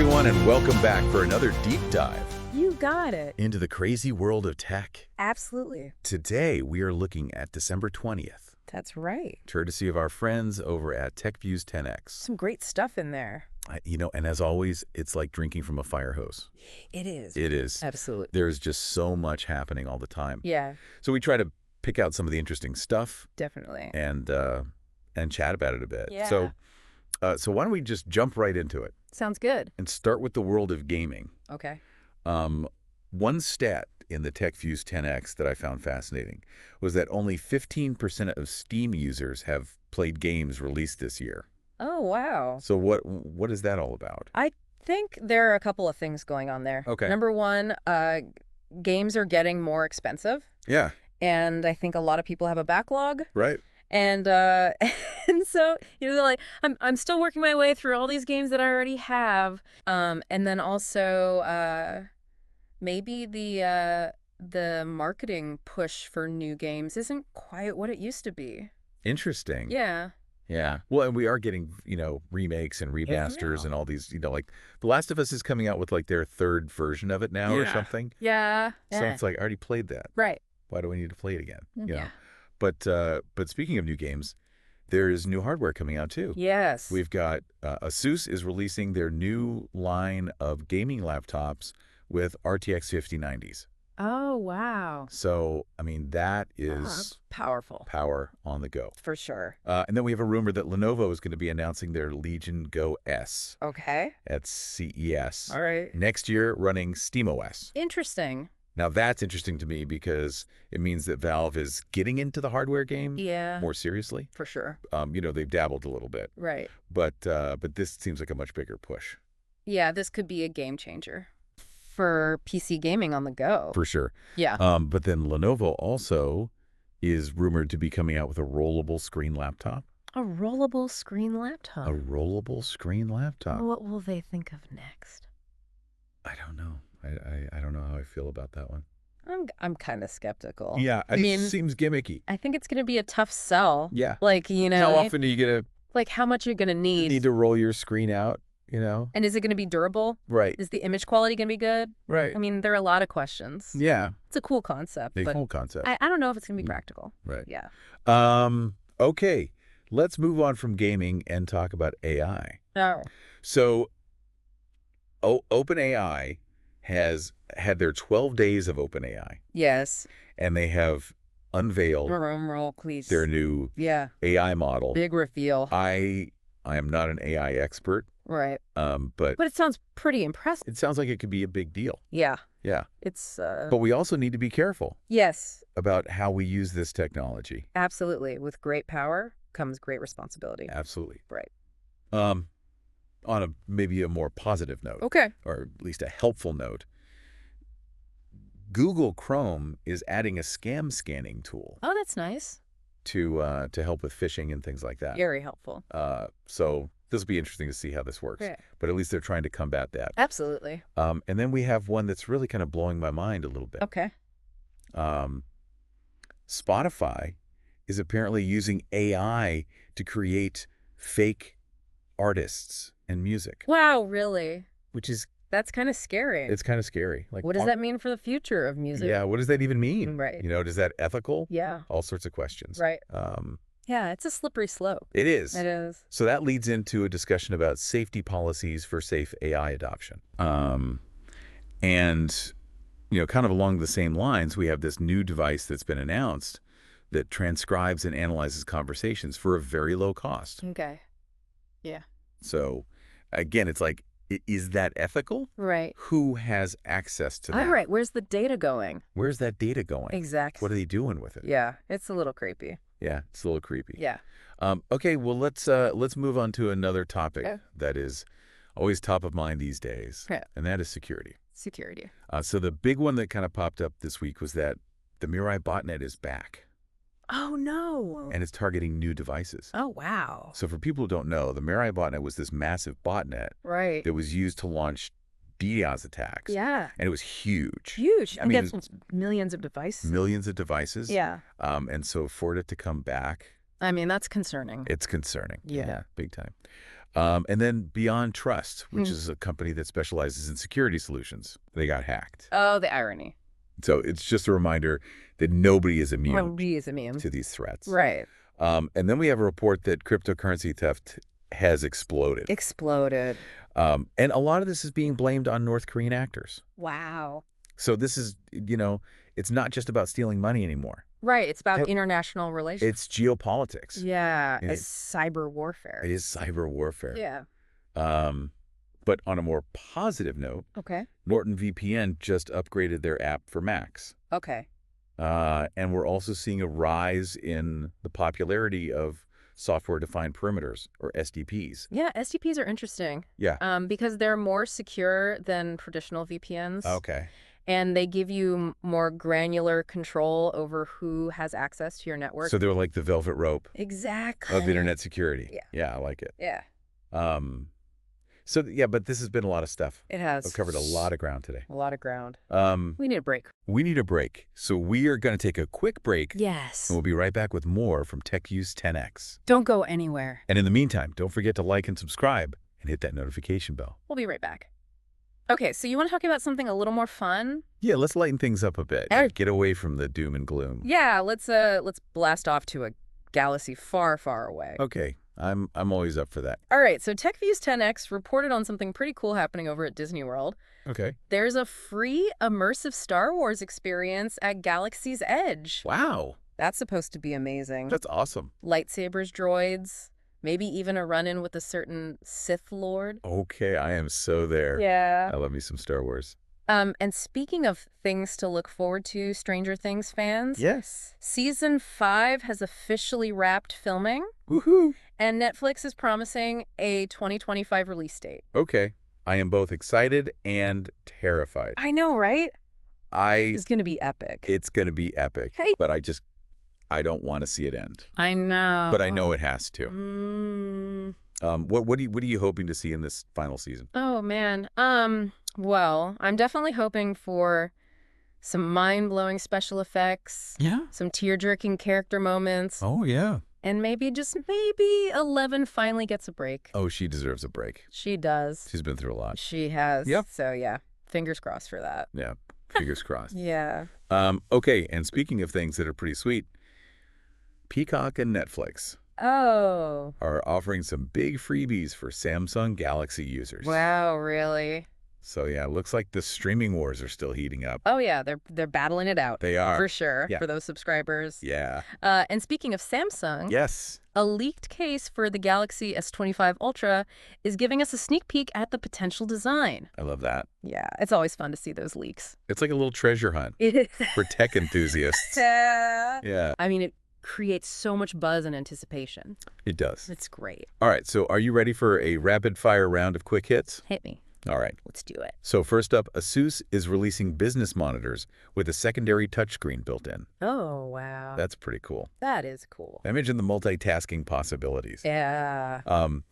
everyone, and welcome back for another deep dive You got it. into the crazy world of tech. Absolutely. Today, we are looking at December 20th, That's right. courtesy of our friends over at TechViews 10X. Some great stuff in there. And as always, it's like drinking from a fire hose. It is. It is. Absolutely. There's just so much happening all the time. Yeah, So we try to pick out some of the interesting stuff definitely. and chat about it a bit. Yeah. So why don't we just jump right into it Sounds good. and start with the world of gaming. Okay. One stat in the TechViews 10X that I found fascinating was that only 15% of Steam users have played games released this year. Oh, wow. So what is that all about? I think there are a couple of things going on there. Okay. Number one, games are getting more expensive. Yeah, And I think a lot of people have a backlog. right. And and so, they're like, I'm still working my way through all these games that I already have. And then also maybe the marketing push for new games isn't quite what it used to be. Interesting. Yeah. Yeah. Well, and we are getting, remakes and remasters Yeah. and all these, like The Last of Us is coming out with like their third version of it now or Yeah. something. Yeah. So it's like, I already played that. Right. Why do I need to play it again? You know? Yeah. But speaking of new games, there is new hardware coming out too. Yes. We've got ASUS is releasing their new line of gaming laptops with RTX 5090s. Oh, wow. So, I mean, that is Powerful. power on the go. For sure. And then we have a rumor that Lenovo is going to be announcing their Legion Go S Okay. at CES All right. next year, running SteamOS. Interesting. Now, that's interesting to me because it means that Valve is getting into the hardware game Yeah. more seriously. For sure. They've dabbled a little bit, Right. but this seems like a much bigger push. Yeah, this could be a game changer for PC gaming on the go. For sure. Yeah. But then Lenovo also is rumored to be coming out with a rollable screen laptop. A rollable screen laptop. A rollable screen laptop. What will they think of next? I don't know. I don't know how I feel about that one. I'm kind of skeptical. Yeah, I mean, it seems gimmicky. I think it's going to be a tough sell. Yeah. Like, How often are you going like how much you're going to to need. to roll your screen out, And is it going to be durable? Right. Is the image quality going to be good? Right. I mean, there are a lot of questions. Yeah. It's a cool concept, The but whole concept. I don't know if it's going to be practical. Right. Yeah. Okay. Let's move on from gaming and talk about AI. Oh. So, OpenAI has had their 12 days of OpenAI, Yes. and they have unveiled Drum roll, please. their new Yeah. AI model. Big reveal. I am not an AI expert, Right. but But it sounds pretty impressive. it sounds like it could be a big deal. Yeah. Yeah. It's But we also need to be careful yes, about how we use this technology. absolutely. With great power comes great responsibility. Absolutely. Right. On maybe a more positive note, Okay. or at least a helpful note, Google Chrome is adding a scam scanning tool Oh, that's nice. to help with phishing and things like that. Very helpful. So this will be interesting to see how this works. Great. But at least they're trying to combat that. Absolutely. And then we have one that's really kind of blowing my mind a little bit. Okay. Spotify is apparently using AI to create fake artists and music, Wow, really? which is That's kind of scary. it's kind of scary. Like, What does that mean for the future of music? Yeah, what does that even mean? Right. Is that ethical? Yeah. All sorts of questions. Right. Yeah, it's a slippery slope. It is. It is. So that leads into a discussion about safety policies for safe AI adoption. And, kind of along the same lines, we have this new device that's been announced that transcribes and analyzes conversations for a very low cost. Okay. Yeah. So, again, it's like, is that ethical? Right. Who has access to that? All right. Where's the data going? Where's that data going? Exactly. What are they doing with it? Yeah, it's a little creepy. Yeah, it's a little creepy. Yeah. Okay, well, let's move on to another topic that is always top of mind these days, Yeah. and that is security. Security. So the big one that kind of popped up this week was that the Mirai botnet is back, Oh, no. and it's targeting new devices. Oh, wow. So for people who don't know, the Mirai botnet was this massive botnet Right. that was used to launch DDoS attacks. Yeah. And it was huge. Huge. I I mean, mean, that's millions of devices. Millions of devices. Yeah. And so for it to come back, I mean, that's concerning. it's concerning. Yeah. Big time. And then Beyond Trust, which Hmm. is a company that specializes in security solutions. They got hacked. Oh, the irony. So it's just a reminder that nobody is immune Nobody is immune. to these threats. Right. And then we have a report that cryptocurrency theft has exploded. Exploded. And a lot of this is being blamed on North Korean actors. Wow. So this is, it's not just about stealing money anymore. Right. It's about It- international relations. It's geopolitics. Yeah. And It's cyber warfare. It is cyber warfare. Yeah. But on a more positive note, Okay. Norton VPN just upgraded their app for Macs. Okay. And we're also seeing a rise in the popularity of software-defined perimeters, or SDPs. Yeah, STPs are interesting. Yeah. Because they're more secure than traditional VPNs. Okay. And they give you more granular control over who has access to your network. So they're like the velvet rope Exactly. of internet security. Yeah. Yeah, I like it. Yeah, But this has been a lot of stuff. it has. I've covered a lot of ground today. A lot of ground. We We need a break. need a break. So we are going to take a quick break. Yes. And we'll be right back with more from TechViews 10X. Don't go anywhere. And in the meantime, don't forget to like and subscribe and hit that notification bell. We'll be right back. Okay, so you want to talk about something a little more fun? Yeah, let's lighten things up a bit. Hey. Get away from the doom and gloom. Yeah, let's blast off to a galaxy far, far away. Okay, I'm always up for that. All right, so TechViews 10X reported on something pretty cool happening over at Disney World. Okay. There's a free immersive Star Wars experience at Galaxy's Edge. Wow, That's supposed to be amazing. that's awesome. Lightsabers, droids, maybe even a run-in with a certain Sith Lord. Okay, I am so there. Yeah. I love me some Star Wars. And speaking of things to look forward to, Stranger Things fans, Yes. Season 5 has officially wrapped filming, Woohoo. and Netflix is promising a 2025 release date. Okay, I am both excited and terrified. I know, right? It's going to be epic. It's going to be epic. Hey. But I don't want to see it end. I know. But I know it has to. What are you hoping to see in this final season? Oh, man. Well, I'm definitely hoping for some mind-blowing special effects, Yeah. some tear-jerking character moments, Oh, yeah. and maybe, just maybe, 11 finally gets a break. Oh, she deserves a break. She does. She's been through a lot. She has. Yep. So, yeah, fingers crossed for that. Yeah. Fingers crossed. Yeah. Okay, and speaking of things that are pretty sweet, Peacock and Netflix Oh. are offering some big freebies for Samsung Galaxy users. Wow, really? So yeah, it looks like the streaming wars are still heating up. Oh, yeah, they're battling it out. They are. For sure, Yeah. for those subscribers. Yeah. And speaking of Samsung, Yes. a leaked case for the Galaxy S25 Ultra is giving us a sneak peek at the potential design. I love that. Yeah, it's always fun to see those leaks. It's like a little treasure hunt It is. for tech enthusiasts. Yeah. Yeah, I mean, it creates so much buzz and anticipation. it does. It's great. All right, so are you ready for a rapid-fire round of quick hits? Hit me. All right. Let's do it. So first up, ASUS is releasing business monitors with a secondary touchscreen built in. Oh, wow. That's pretty cool. That is cool. Imagine the multitasking possibilities. Yeah.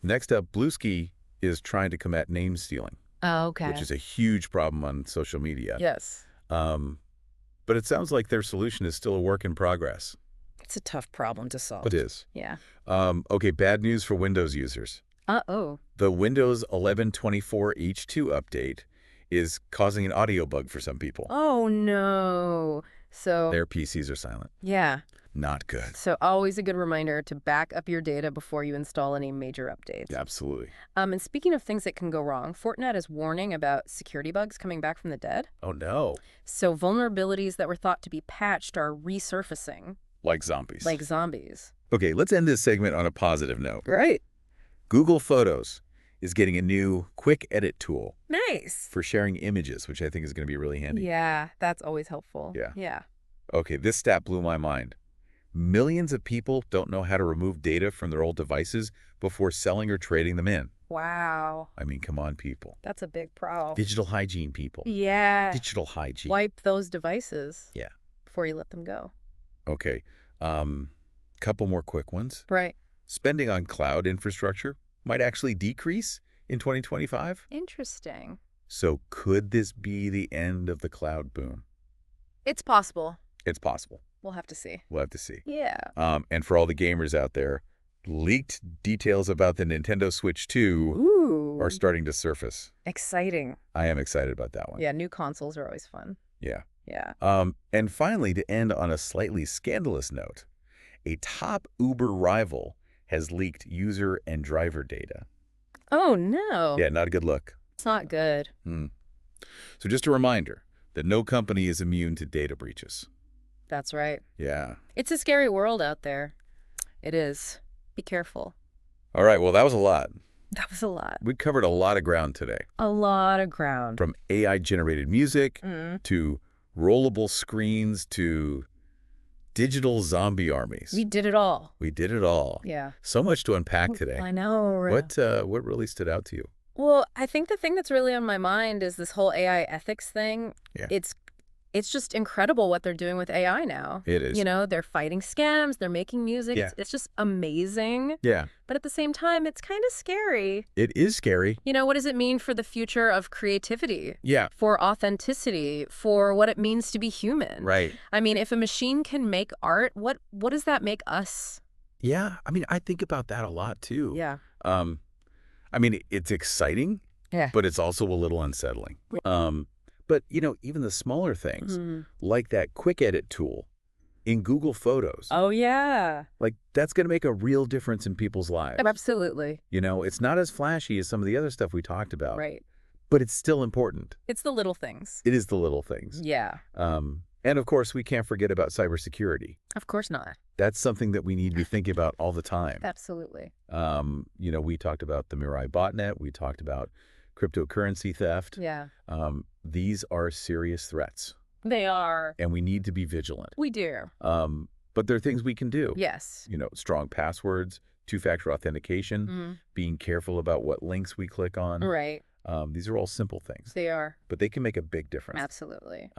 Next up, Bluesky is trying to combat name stealing, Oh, okay. which is a huge problem on social media. Yes. But it sounds like their solution is still a work in progress. It's a tough problem to solve. It is. Yeah. Okay, bad news for Windows users. Uh-oh. The Windows 11.24 H2 update is causing an audio bug for some people. Oh, no. So, Their PCs are silent. yeah. Not good. So always a good reminder to back up your data before you install any major updates. Absolutely. And speaking of things that can go wrong, Fortinet is warning about security bugs coming back from the dead. Oh, no. So vulnerabilities that were thought to be patched are resurfacing Like zombies. like zombies. Okay, let's end this segment on a positive note. Right. Google Photos is getting a new quick edit tool Nice. for sharing images, which I think is going to be really handy. Yeah, that's always helpful. Yeah. Yeah. Okay, this stat blew my mind. Millions of people don't know how to remove data from their old devices before selling or trading them in. Wow. I mean, come on, people. That's a big problem. Digital hygiene, people. Yeah. Digital hygiene. Wipe those devices. Yeah. Before you let them go. Okay. Couple more quick ones. Right. Spending on cloud infrastructure might actually decrease in 2025. Interesting. So could this be the end of the cloud boom? It's possible. It's possible. We'll have to see. We'll have to see. Yeah. And for all the gamers out there, leaked details about the Nintendo Switch 2 Ooh. are starting to surface. Exciting. I am excited about that one. Yeah, new consoles are always fun. Yeah. Yeah. And finally, to end on a slightly scandalous note, a top Uber rival has leaked user and driver data. Oh, no. Yeah, not a good look. It's not good. So just a reminder that no company is immune to data breaches. That's right. Yeah. It's a scary world out there. It is. Be careful. All right, well, that was a lot. That was a lot. We covered a lot of ground today. A lot of ground. From AI-generated music to rollable screens to digital zombie armies. We did it all. We did it all. Yeah. So much to unpack today. I know. What really stood out to you? Well, I think the thing that's really on my mind is this whole AI ethics thing. Yeah. It's just incredible what they're doing with AI now. It is. You know, they're fighting scams, they're making music. Yeah. It's just amazing. Yeah. But at the same time, it's kind of scary. It is scary. You know, what does it mean for the future of creativity? Yeah. For authenticity, for what it means to be human. Right. I mean, if a machine can make art, what does that make us? Yeah. I mean, I think about that a lot too. Yeah. I mean, it's exciting, but it's also a little unsettling. But, you know, even the smaller things, like that quick edit tool in Google Photos. Oh, yeah. Like, that's going to make a real difference in people's lives. Absolutely. You know, it's not as flashy as some of the other stuff we talked about. Right. But it's still important. It's the little things. It is the little things. Yeah. And, of course, we can't forget about cybersecurity. Of course not. That's something that we need to be thinking about all the time. Absolutely. You know, we talked about the Mirai botnet. We talked about cryptocurrency theft. Yeah. These are serious threats. They are. And we need to be vigilant. We do. But there are things we can do. Yes. You know, strong passwords, two-factor authentication, being careful about what links we click on. Right. These are all simple things. They are. But they can make a big difference. Absolutely.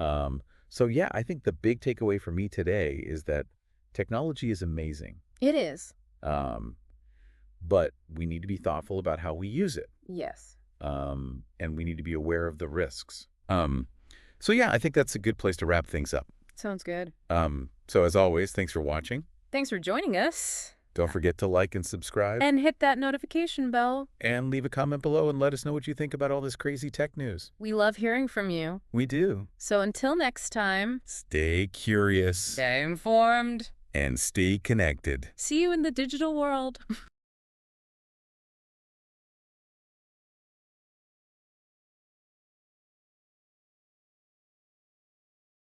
So, yeah, I think the big takeaway for me today is that technology is amazing. It is. But we need to be thoughtful about how we use it. Yes. And we need to be aware of the risks. So, yeah, I think that's a good place to wrap things up. Sounds good. So, as always, thanks for watching. Thanks for joining us. Don't forget to like and subscribe. And hit that notification bell. And leave a comment below and let us know what you think about all this crazy tech news. We love hearing from you. We do. So until next time, stay curious. Stay informed. And stay connected. See you in the digital world.